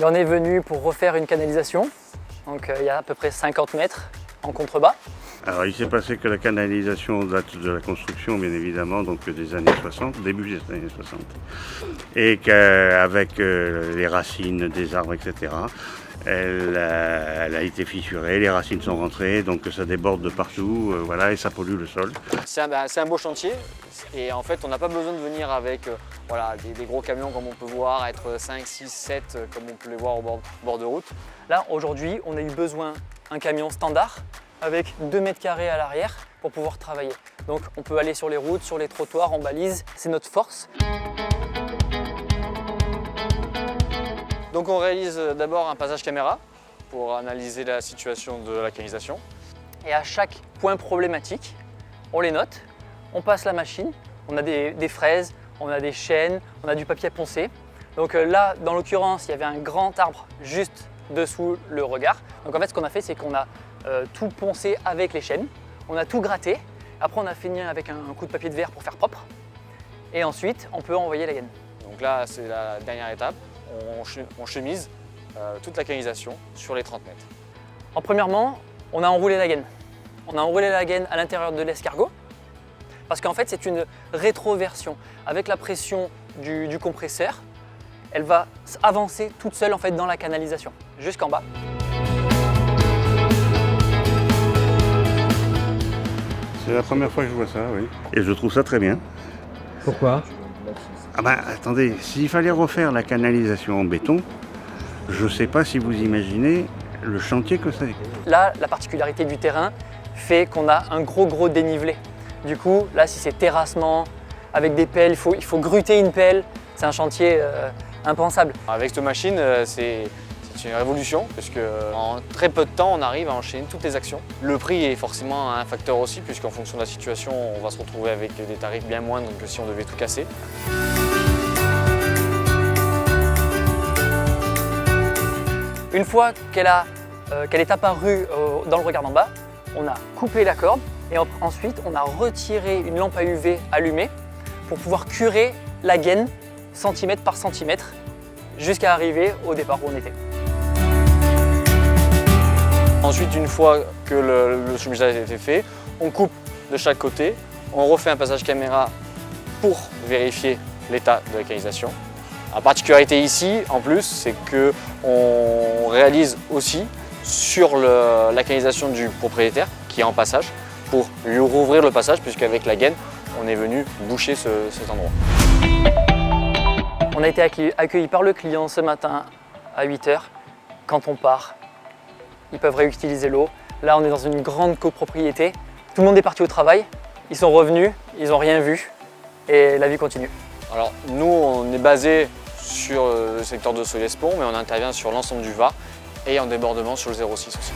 Il en est venu pour refaire une canalisation. Donc il y a à peu près 50 mètres en contrebas. Alors il s'est passé que la canalisation date de la construction bien évidemment, donc des années 60, début des années 60. Et qu'avec les racines des arbres, etc., elle a été fissurée, les racines sont rentrées, donc ça déborde de partout, voilà, et ça pollue le sol. C'est un beau chantier et en fait on n'a pas besoin de venir avec voilà, des gros camions comme on peut voir, être 5, 6, 7 comme on peut les voir au bord de route. Là aujourd'hui on a eu besoin d'un camion standard avec 2 mètres carrés à l'arrière pour pouvoir travailler. Donc on peut aller sur les routes, sur les trottoirs, en balise, c'est notre force. Donc on réalise d'abord un passage caméra pour analyser la situation de la canalisation. Et à chaque point problématique, on les note, on passe la machine, on a des fraises, on a des chaînes, on a du papier à poncer. Donc là, dans l'occurrence, il y avait un grand arbre juste dessous le regard. Donc en fait, ce qu'on a fait, c'est qu'on a tout poncé avec les chaînes, on a tout gratté. Après, on a fini avec un coup de papier de verre pour faire propre. Et ensuite, on peut envoyer la gaine. Donc là, c'est la dernière étape. On chemise toute la canalisation sur les 30 mètres. Premièrement, on a enroulé la gaine. On a enroulé la gaine à l'intérieur de l'escargot parce qu'en fait, c'est une rétroversion. Avec la pression du compresseur, elle va avancer toute seule en fait, dans la canalisation, jusqu'en bas. C'est la première fois que je vois ça, oui. Et je trouve ça très bien. Pourquoi? Ah ben attendez, s'il fallait refaire la canalisation en béton, je ne sais pas si vous imaginez le chantier que c'est. Là, la particularité du terrain fait qu'on a un gros dénivelé. Du coup, là, si c'est terrassement, avec des pelles, il faut gruter une pelle, c'est un chantier impensable. Avec cette machine, c'est une révolution puisque en très peu de temps, on arrive à enchaîner toutes les actions. Le prix est forcément un facteur aussi puisqu'en fonction de la situation, on va se retrouver avec des tarifs bien moindres que si on devait tout casser. Une fois qu'elle est apparue dans le regard d'en bas, on a coupé la corde et ensuite on a retiré une lampe à UV allumée pour pouvoir curer la gaine centimètre par centimètre jusqu'à arriver au départ où on était. Ensuite, une fois que le chemisage a été fait, on coupe de chaque côté, on refait un passage caméra pour vérifier l'état de la canalisation. La particularité ici, en plus, c'est qu'on réalise aussi sur la canalisation du propriétaire qui est en passage pour lui rouvrir le passage puisqu'avec la gaine, on est venu boucher cet endroit. On a été accueillis par le client ce matin à 8 h. Quand on part, ils peuvent réutiliser l'eau. Là, on est dans une grande copropriété. Tout le monde est parti au travail. Ils sont revenus, ils n'ont rien vu et la vie continue. Alors nous, on est basé sur le secteur de Solliès-Pont, mais on intervient sur l'ensemble du Var et en débordement sur le 06 aussi.